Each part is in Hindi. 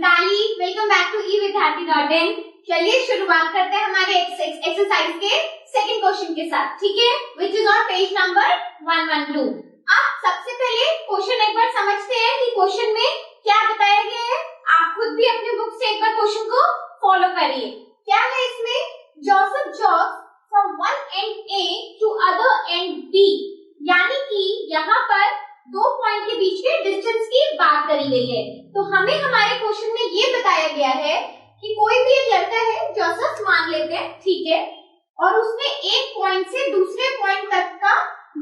Mitali, welcome back to eWithHappy.in। चलिए शुरुआत करते हैं हमारे एक्सरसाइज के सेकंड क्वेश्चन के साथ, ठीक है, which is on page number 112। अब सबसे पहले क्वेश्चन एक बार समझते हैं कि क्वेश्चन में क्या बताया गया है। आप खुद भी अपने बुक से एक बार क्वेश्चन को फॉलो करिए। क्या है इसमें, Joseph jogs from one end A to other end B, यानी कि यहाँ पर दो पॉइंट के बीच के डिस्टेंस की बात करी गई है। तो हमें हमारे क्वेश्चन में ये बताया गया है कि कोई भी एक लड़का है, जोसेफ मान लेते हैं, ठीक है, और उसने एक पॉइंट से दूसरे पॉइंट तक का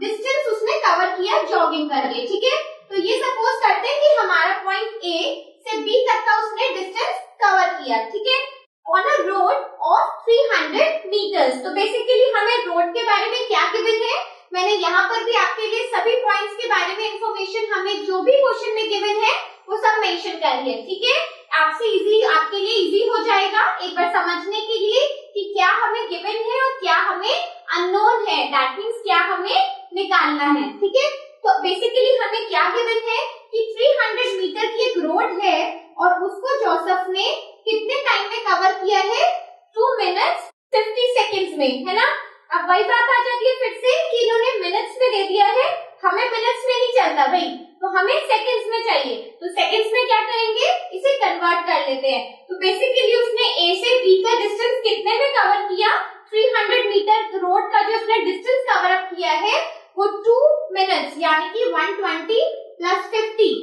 डिस्टेंस उसने कवर किया जॉगिंग करके, ठीक है। तो ये सपोज करते हैं कि हमारा पॉइंट ए से बी तक का उसने डिस्टेंस कवर किया, ठीक है, on a road of 300 meters. तो बेसिकली हमें रोड के बारे में क्या गिवन है, मैंने यहाँ पर भी आपके लिए सभी पॉइंट्स के बारे में इंफॉर्मेशन हमें जो भी क्वेश्चन में गिवन है वो सब मेंशन कर लिया, ठीक है। आपसे इजी, आपके लिए इजी हो जाएगा एक बार समझने के लिए कि क्या हमें गिवन है और क्या हमें अननोन है, दैट मींस क्या हमें निकालना है, ठीक है। तो बेसिकली हमें क्या गिवन है कि 300 मीटर की एक रोड है और उसको जोसेफ ने कितने टाइम में कवर किया है, 2 मिनट्स 50 सेकेंड्स में, है ना। अब वही बात आ जाती है फिर से कि इन्होंने मिनट्स में दे दिया है, हमें मिनट्स में नहीं चलता भाई, तो हमें सेकंड्स में चाहिए। तो सेकंड्स में क्या करेंगे, इसे कन्वर्ट कर लेते हैं। तो बेसिकली उसने ए से बी का डिस्टेंस कितने में कवर किया, 300 मीटर रोड का जो उसने डिस्टेंस कवर अप किया है वो 2 मिनट्स यानी कि 120 प्लस 50,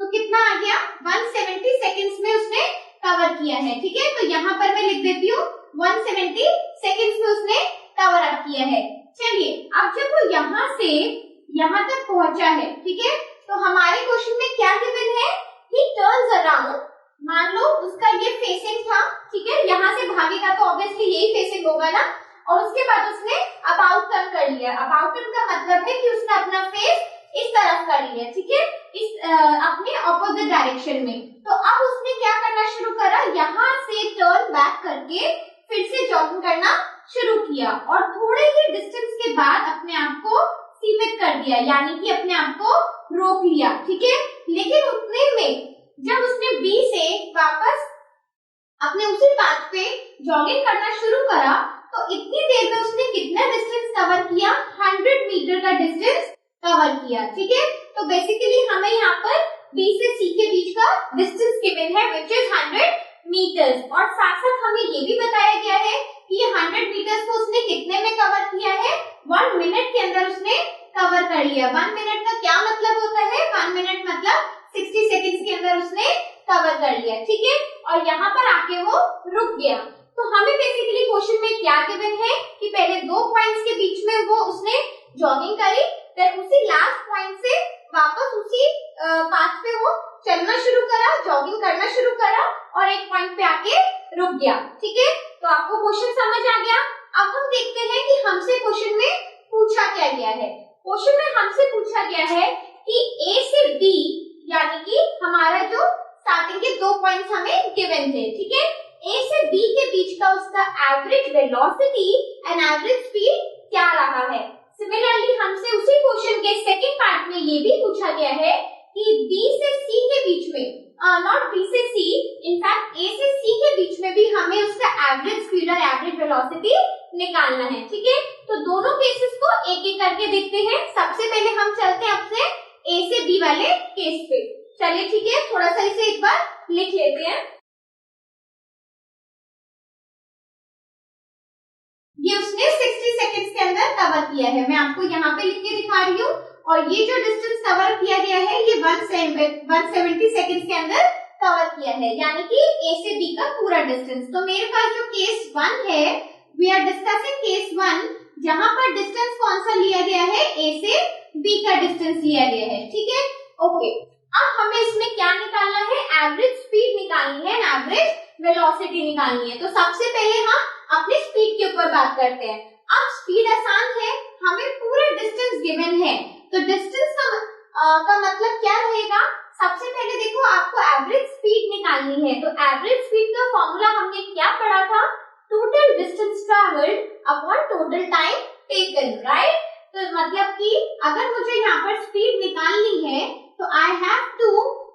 तो कितना आ गया, 170 सेकंड्स में उसने कवर किया है, ठीक है। तो यहाँ पर मैं लिख देती हूँ 170 सेकंड्स में उसने कवर अप किया है। चलिए अब जब वो यहाँ से यहाँ तक पहुंचा है, ठीक है, तो हमारे क्वेश्चन में क्या गिवन है, ही टर्न्स अराउंड, मान लो उसका ये फेसिंग था, ठीक है, यहाँ से भागेगा तो ऑब्वियसली यही फेसिंग होगा ना, और उसके बाद उसने अबाउट टर्न कर लिया। अबाउट टर्न का मतलब है कि उसने अपना फेस इस तरफ कर लिया, ठीक है, इस अपने ऑपोजिट डायरेक्शन में। तो अब उसने क्या करना शुरू करा, यहाँ से टर्न बैक करके फिर से जॉगिंग करना शुरू किया और थोड़े ही डिस्टेंस के बाद अपने आप को सीमित कर दिया, यानी कि अपने आप को रोक लिया, ठीक है। लेकिन उतने में जब उसने बी से वापस अपने उसी पाथ पे जॉगिंग करना शुरू करा तो इतनी देर में उसने कितना डिस्टेंस कवर किया, 100 मीटर का डिस्टेंस कवर किया, ठीक है। तो बेसिकली हमें यहाँ पर बी से सी के बीच का डिस्टेंस गिवन है विच इज 100 मीटर्स, और साथ साथ हमें ये भी बताया गया है कि 100 मीटर्स को उसने कितने में कवर किया है, 1 मिनट के अंदर उसने कवर कर लिया। 1 मिनट का क्या मतलब होता है, 1 मिनट मतलब 60 सेकंड्स के अंदर उसने कवर कर लिया, ठीक है, और यहाँ पर आके वो रुक गया। तो हमें बेसिकली क्वेश्चन में क्या गिवन है कि पहले दो पॉइंट्स के बीच में वो उसने जॉगिंग करी, फिर उसी लास्ट पॉइंट से वापस उसी पाथ पे वो चलना शुरू करा, जॉगिंग करना शुरू करा और एक पॉइंट पे आके रुक गया, ठीक है। तो आपको क्वेश्चन समझ आ गया। अब हम देखते हैं कि हमसे क्वेश्चन में पूछा क्या गया है। क्वेश्चन में हमसे पूछा गया है कि ए से बी, यानी कि हमारा जो स्टार्टिंग के 2 पॉइंट्स हमें गिवन थे, ठीक है, ए से बी के बीच का उसका average velocity and average speed क्या रहा है। सिमिलरली हमसे उसी क्वेश्चन के सेकंड पार्ट में ये भी पूछा गया है कि बी से सी के बीच में, नॉट बी से सी, इनफैक्ट ए से सी के बीच में भी हमें उसका एवरेज स्पीड और एवरेज वेलोसिटी निकालना है, ठीक है। तो दोनों केसेस को एक एक करके देखते हैं। सबसे पहले हम चलते हैं अपने ए से बी वाले केस पे। चलिए ठीक है, थोड़ा सा इसे एक बार लिख लेते हैं। ये उसने 60 सेकंड्स के अंदर कवर किया है, मैं आपको यहाँ पे लिख के दिखा रही हूँ, और ये जो डिस्टेंस कवर किया गया है ये 170 सेकंड्स के अंदर कवर किया है, यानी कि ए से बी का पूरा डिस्टेंस। तो मेरे पास जो केस 1 है, वी आर डिस्कसिंग केस 1, जहां पर डिस्टेंस कौन सा लिया गया है, ए से बी का डिस्टेंस लिया गया है, ठीक है, ओके। अब हमें इसमें क्या निकालना है, एवरेज स्पीड निकालनी है, एवरेज वेलोसिटी निकालनी है। तो सबसे पहले हम अपनी स्पीड के ऊपर बात करते हैं। अब स्पीड आसान है, हमें पूरा डिस्टेंस गिवन है, तो डिस्टेंस का मतलब क्या रहेगा, सबसे पहले देखो आपको एवरेज स्पीड निकालनी है। तो एवरेज स्पीड का फॉर्मूला हमने क्या पढ़ा था, total distance travelled upon total time taken, right. तो मतलब कि अगर मुझे यहाँ पर स्पीड निकालनी है तो I have to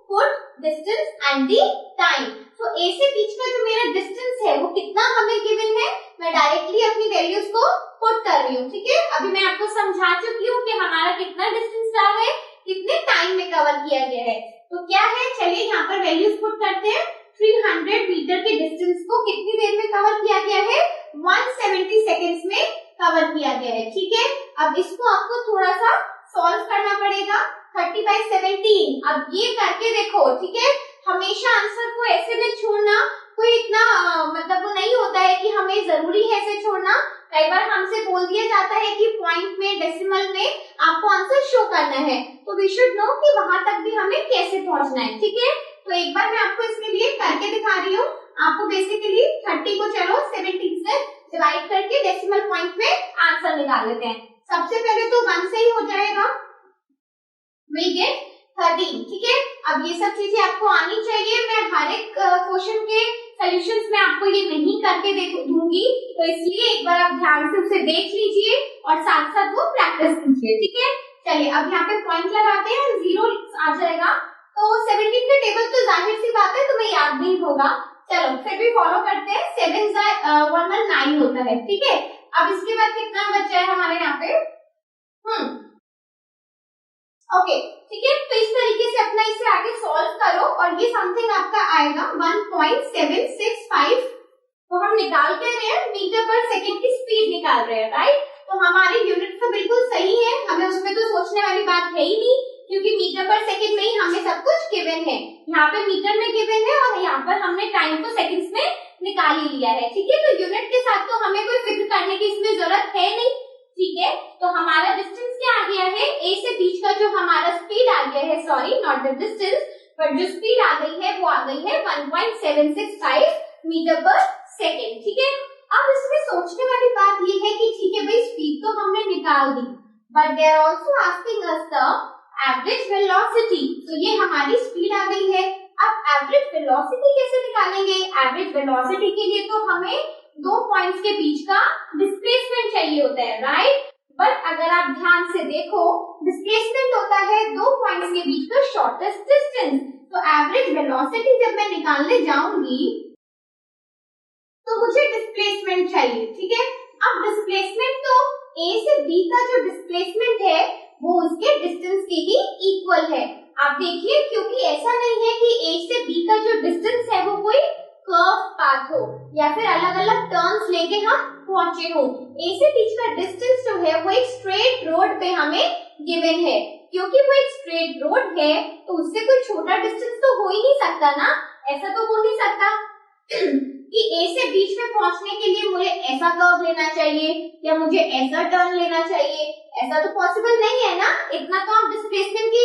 put distance and the time. तो ए से बीच का जो मेरा डिस्टेंस है वो कितना हमें गिवन है, मैं डायरेक्टली अपनी वैल्यूज को पुट कर रही हूँ। ठीक है, अभी मैं आपको समझा चुकी हूँ कि हमारा कितना डिस्टेंस रहा है, कितने टाइम में कवर किया गया है। तो क्या है, चलिए यहाँ पर वैल्यूज पुट करते हैं। 300 मीटर के डिस्टेंस को कितनी देर में कवर किया गया है, 170 सेकेंड्स में कवर किया गया है। ठीक है, अब इसको आपको थोड़ा सा सॉल्व करना पड़ेगा। 30/17, अब ये करके देखो। ठीक है, हमेशा आंसर को ऐसे में छोड़ना कोई इतना मतलब वो नहीं होता है कि हमें जरूरी है ऐसे छोड़ना। कई बार हमसे बोल दिया जाता है कि पॉइंट में, डेसिमल में आपको आंसर शो करना है, तो वी शुड नो कि वहां तक भी हमें कैसे पहुंचना है। ठीक है, तो एक बार मैं आपको इसके लिए करके दिखा रही हूँ। आपको बेसिकली 30 को चलो 17 से डिवाइड करके डेसिमल पॉइंट में आंसर निकाल लेते हैं। सबसे पहले तो 1 से ही हो जाएगा, we get 13। ठीक है, अब ये सब चीजें आपको आनी चाहिए। मैं हर एक क्वेश्चन के सॉल्यूशंस में आपको ये नहीं करके दूंगी, तो इसलिए एक बार आप ध्यान से उसे देख लीजिए और साथ साथ वो प्रैक्टिस कीजिए। ठीक है, चलिए अब यहाँ पे पॉइंट लगाते हैं, 0 आ जाएगा। तो 17 के टेबल तो जाहिर सी बात है तुम्हें याद नहीं होगा, चलो फिर भी फॉलो करते हैं। 7 119 होता है। ठीक है, अब इसके बाद कितना बचा है हमारे यहाँ पे, ओके ठीक है, तो इस तरीके से अपना इसे आगे सॉल्व करो और ये समथिंग आपका आएगा 1.765। तो हम निकाल के रहे हैं मीटर पर सेकंड की स्पीड निकाल रहे हैं, राइट। तो हमारी यूनिट तो बिल्कुल सही है, हमें उसमें तो सोचने वाली बात है ही नहीं, क्योंकि मीटर पर सेकंड में ही हमें सब कुछ गिवन है। यहाँ पे मीटर में गिवन है और यहाँ पर हमने टाइम को सेकंड्स में निकाल ही लिया है। ठीक है, तो यूनिट के साथ तो हमें कोई फिक्र करने की इसमें जरूरत है नहीं। ठीक है, तो हमारा डिस्टेंस क्या आ गया है, ए से बीच का जो हमारा स्पीड आ गया है, sorry not the distance but जो स्पीड आ गई है वो आ गई है 1.765 मीटर पर सेकेंड। ठीक है, अब इसमें सोचने वाली बात ये है कि ठीक है भाई स्पीड तो हमने निकाल दी, but they are also asking us the average velocity. तो ये हमारी स्पीड आ गई है, अब एवरेज वेलोसिटी कैसे निकालेंगे। एवरेज वेलोसिटी के लिए तो हमें 2 पॉइंट्स के बीच का डिस्प्लेसमेंट चाहिए होता है, राइट। बट अगर आप ध्यान से देखो, डिस्प्लेसमेंट होता है 2 पॉइंट्स के बीच का शॉर्टेस्ट डिस्टेंस। तो एवरेज वेलोसिटी जब मैं निकालने जाऊंगी तो मुझे डिस्प्लेसमेंट चाहिए। ठीक है, अब डिस्प्लेसमेंट तो ए से बी का जो डिस्प्लेसमेंट है वो उसके डिस्टेंस के ही इक्वल है। आप देखिए, क्योंकि ऐसा नहीं है कि ए से बी का जो डिस्टेंस है वो कोई कर्व पाथ हो या फिर अलग अलग टर्न्स लेके हम पहुंचे हो। ए से बीच का डिस्टेंस जो है वो एक स्ट्रेट रोड पे हमें गिवन है। क्योंकि वो एक स्ट्रेट रोड है तो उससे कोई छोटा डिस्टेंस तो हो ही नहीं सकता ना, ऐसा तो हो नहीं सकता कि ए से बीच में पहुंचने के लिए मुझे ऐसा कर्व लेना चाहिए या मुझे ऐसा टर्न लेना चाहिए, ऐसा तो पॉसिबल नहीं है ना। इतना तो आप डिस्प्लेसमेंट की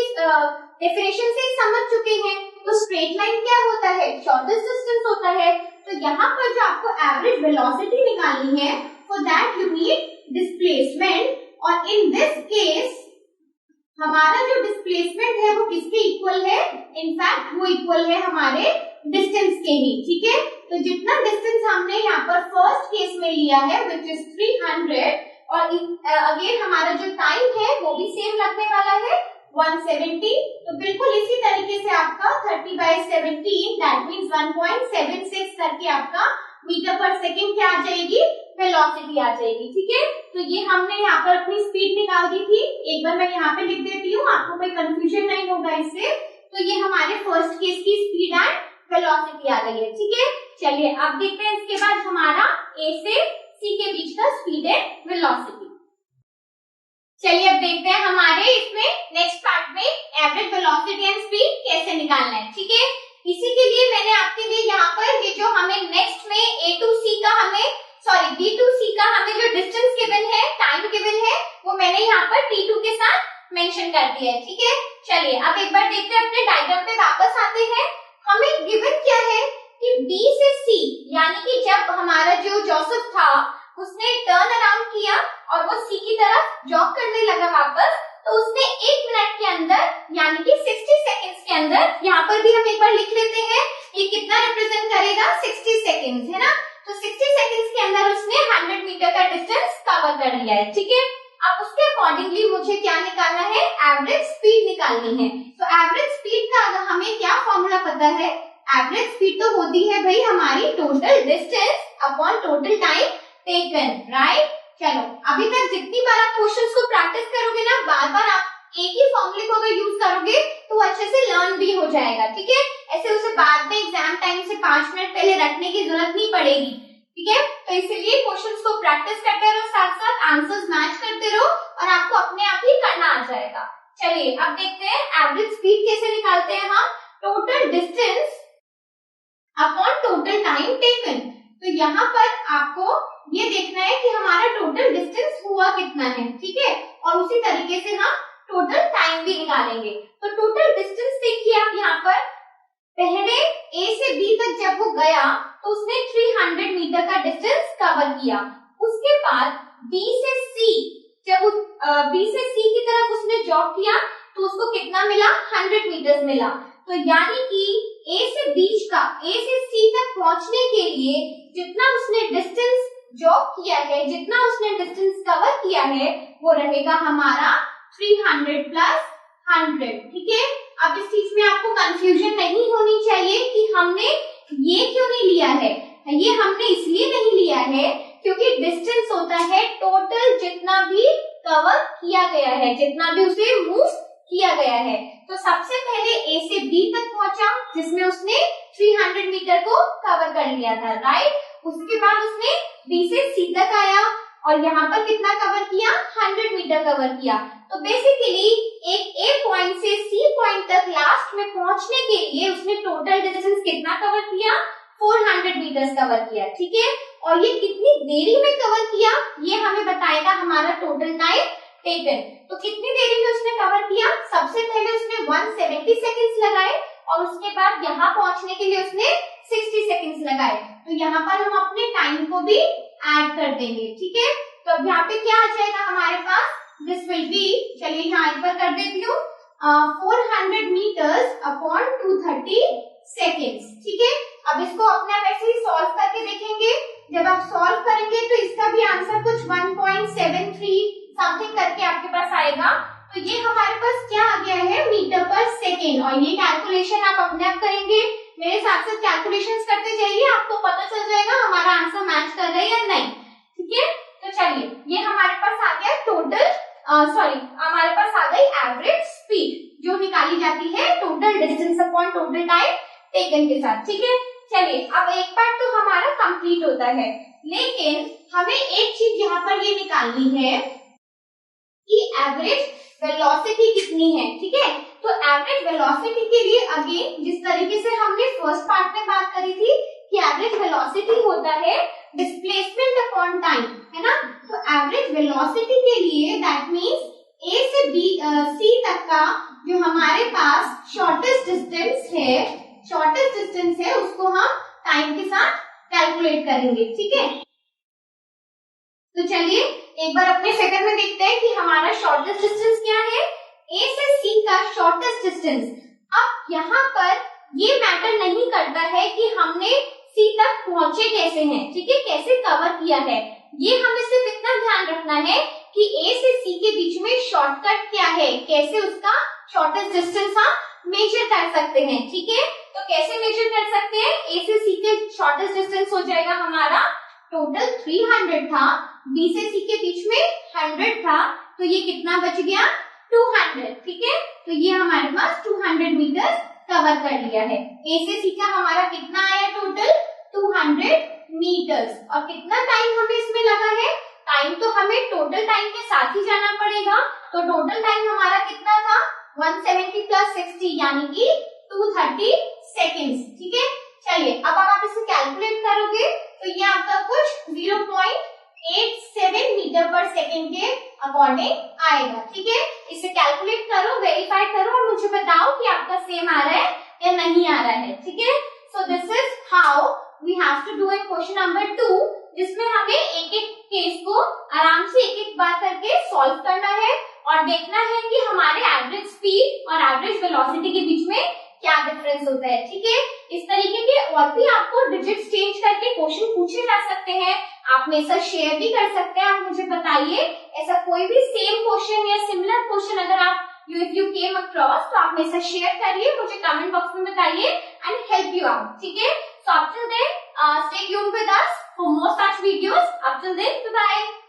डेफिनेशन से समझ चुके हैं। तो स्ट्रेट लाइन क्या होता है, शॉर्टेस्ट डिस्टेंस होता है। तो यहाँ पर जो आपको एवरेज वेलोसिटी निकालनी है, for that you need displacement, और इन दिस केस हमारा जो डिस्प्लेसमेंट है वो किसके इक्वल है, इनफैक्ट वो इक्वल है हमारे डिस्टेंस के ही। ठीक है, तो जितना डिस्टेंस हमने यहाँ पर फर्स्ट केस में लिया है विच इज 300, और अगेन हमारा जो टाइम है वो भी सेम लगने वाला है 170। तो बिल्कुल इसी तरीके से आपका 30/17 दैट मींस 1.76 करके आपका मीटर पर सेकंड क्या आ जाएगी, वेलोसिटी आ जाएगी। ठीक है, तो ये हमने यहाँ पर अपनी स्पीड निकाल दी थी। एक बार मैं यहाँ पे लिख देती हूँ, आपको कोई कंफ्यूजन नहीं होगा इससे। तो ये हमारे फर्स्ट केस की स्पीड एंड वेलोसिटी आ गई है। ठीक है, चलिए अब देखते हैं इसके बाद हमारा ए से सी के बीच का स्पीड एंड वेलोसिटी। चलिए अब देखते हैं हमारे इसमें नेक्स्ट पार्ट में एवरेज वेलोसिटी एंड स्पीड कैसे निकालना है। ठीक है, इसी के लिए मैंने आपके लिए यहाँ पर ये जो हमें नेक्स्ट में A to C का B to C का हमें जो डिस्टेंस गिवन है, टाइम गिवन है, वो मैंने यहाँ पर T2 के साथ मेंशन कर दिया है। ठीक है, चलिए अब एक बार देखते हैं, अपने डायग्राम पे वापस आते हैं। हमें गिवन क्या है कि B से C, यानी कि जब हमारा जो जोसेफ था उसने टर्न अराउंड किया और वो C की तरफ जॉग करने लगा वापस, तो उसने 1 मिनट के अंदर यानी कि 60 सेकंड्स के अंदर, यहाँ पर भी हम एक बार लिख लेते हैं, ये कितना रिप्रेजेंट करेगा, 60 सेकंड्स है ना। तो 60 सेकंड्स के अंदर उसने 100 मीटर का डिस्टेंस कवर कर लिया है। ठीक है, अब उसके अकॉर्डिंगली मुझे क्या निकालना है, एवरेज स्पीड निकालनी है। तो एवरेज स्पीड का हमें क्या फॉर्मूला पता है, एवरेज स्पीड तो होती है भाई हमारी total distance upon total time taken, right. चलो अभी तक जितनी बार आप क्वेश्चंस को प्रैक्टिस करोगे ना, बार बार आप एक ही फॉर्मूले को अगर यूज करोगे तो अच्छे से लर्न भी हो जाएगा, ठीक है। ऐसे उसे बाद में एग्जाम टाइम से 5 मिनट पहले रखने की जरूरत नहीं पड़ेगी, ठीक है। तो इसलिए क्वेश्चंस को प्रैक्टिस करते रहो, साथ साथ आंसर्स मैच करते रहो और आपको अपने आप ही करना आ जाएगा। चलिए अब देखते हैं एवरेज स्पीड कैसे निकालते हैं हम। Total distance upon total time taken. तो यहाँ पर आपको ये देखना है कि हमारा टोटल डिस्टेंस हुआ कितना है, ठीक है, और उसी तरीके से हम टोटल टाइम भी निकालेंगे। तो टोटल डिस्टेंस देखिए आप यहाँ पर, पहले A से B तक जब वो गया तो उसने 300 मीटर का डिस्टेंस कवर किया। उसके बाद B से C, जब B से C की तरफ उसने जॉग किया तो उसको कितना मिला, 100 मीटर मिला। तो यानी कि A से C तक पहुंचने के लिए जितना उसने डिस्टेंस जॉग किया है, जितना उसने डिस्टेंस कवर किया है, वो रहेगा हमारा 300 प्लस 100, ठीक है। अब इस चीज में आपको कंफ्यूजन नहीं होनी चाहिए कि हमने ये क्यों नहीं लिया है। ये हमने इसलिए नहीं लिया है क्योंकि डिस्टेंस होता है टोटल जितना भी कवर किया गया है, जितना भी उसे मूव किया गया है। तो सबसे पहले A से B तक पहुंचा जिसमें उसने 300 मीटर को कवर कर लिया था, राइट। उसके बाद उसने B से C तक आया और यहाँ पर कितना कवर किया, 100 मीटर कवर किया। तो बेसिकली एक A पॉइंट से C पॉइंट तक लास्ट में पहुंचने के लिए उसने टोटल डिस्टेंस कितना कवर किया, 400 मीटर कवर किया, ठीक है। और ये कितनी देरी में कवर किया ये हमें बताएगा हमारा टोटल टाइम टेकन। तो कितनी देरी में उसने कवर किया, सबसे पहले उसने 170 सेकंड्स लगाए और उसके बाद यहाँ पहुंचने के लिए उसने 60 सेकंड्स लगाए। तो यहाँ पर हम अपने टाइम को भी ऐड कर देंगे, ठीक है। तो अब यहाँ पे क्या आ जाएगा हमारे पास, दिस विल बी, चलिए यहाँ एक बार कर देती हूँ, 400 मीटर्स अपॉन 230 सेकेंड्स, ठीक है। अब इसको अपने आप ऐसे ही सॉल्व करके देखेंगे। जब आप सॉल्व करेंगे तो इसका भी आंसर कुछ 1.73 समथिंग करके आपके पास आएगा। तो ये हमारे पास क्या आ गया है, मीटर पर सेकेंड। और ये कैलकुलेशन आप अपने आप करेंगे, मेरे साथ साथ कैलकुलेशंस करते जाइए, आपको पता चल जाएगा हमारा आंसर मैच कर रहा है या नहीं, ठीक है। तो चलिए ये हमारे पास आ गया टोटल, हमारे पास आ गई एवरेज स्पीड जो निकाली जाती है total distance upon total time taken के साथ, ठीक है। चलिए अब एक पार्ट तो हमारा कंप्लीट होता है, लेकिन हमें एक चीज यहाँ पर ये निकालनी है कि एवरेज वेलोसिटी कितनी है, ठीक है। तो एवरेज वेलोसिटी के लिए अगेन जिस तरीके से हमने फर्स्ट पार्ट में बात करी थी कि एवरेज वेलोसिटी होता है डिस्प्लेसमेंट अपॉन टाइम, है ना। तो एवरेज वेलोसिटी के लिए दैट मींस A से C तक का जो हमारे पास शॉर्टेस्ट डिस्टेंस है उसको हम टाइम के साथ कैलकुलेट करेंगे, ठीक है। तो चलिए एक बार अपने सेकंड में देखते हैं कि हमारा शॉर्टेस्ट डिस्टेंस क्या है, A से C का शॉर्टेस्ट डिस्टेंस। अब यहाँ पर ये मैटर नहीं करता है कि हमने C तक पहुंचे कैसे हैं, ठीक है, कैसे कवर किया है। ये हमें सिर्फ इतना ध्यान रखना है कि A से C के बीच में शॉर्टकट क्या है, कैसे उसका शॉर्टेस्ट डिस्टेंस हम मेजर कर सकते हैं, ठीक है। तो कैसे मेजर कर सकते हैं, A से C के शॉर्टेस्ट डिस्टेंस हो जाएगा हमारा टोटल 300 था, B से C के बीच में 100 था, तो ये कितना बच गया 200, ठीक है। तो ये हमारे पास 200 मीटर कवर कर लिया है। A से C का हमारा कितना आया टोटल 200 मीटर्स। और कितना टाइम हमें इसमें लगा है, टाइम तो हमें टोटल टाइम के साथ ही जाना पड़ेगा। तो टोटल टाइम हमारा कितना था 170 प्लस 60 यानी कि 230 सेकेंड्स, ठीक है। चलिए अब आप इसे कैलकुलेट करोगे तो ये आपका कुछ 0.87 मीटर पर सेकेंड के अकॉर्डिंग आएगा, ठीक है। इसे कैलकुलेट करो, वेरीफाई करो और मुझे बताओ कि आपका सेम आ रहा है या नहीं आ रहा है, ठीक है। So this is how we have to do in question number 2, जिसमें हमें एक एक केस को आराम से एक एक बार करके सॉल्व करना है और देखना है कि हमारे एवरेज स्पीड और एवरेज वेलोसिटी के बीच में क्या डिफरेंस होता है, ठीक है। इस तरीके के और भी आपको डिजिट्स चेंज करके क्वेश्चन पूछे जा सकते हैं, आप मेरे साथ शेयर भी कर सकते हैं। आप मुझे बताइए ऐसा कोई भी सेम क्वेश्चन या सिमिलर क्वेश्चन अगर आप इफ यू केम अक्रॉस तो आप मेरे साथ शेयर करिए, मुझे कमेंट बॉक्स में बताइए एंड help you out. ठीक है? So up till then, stay tuned with us for more such videos. Up till then, bye bye.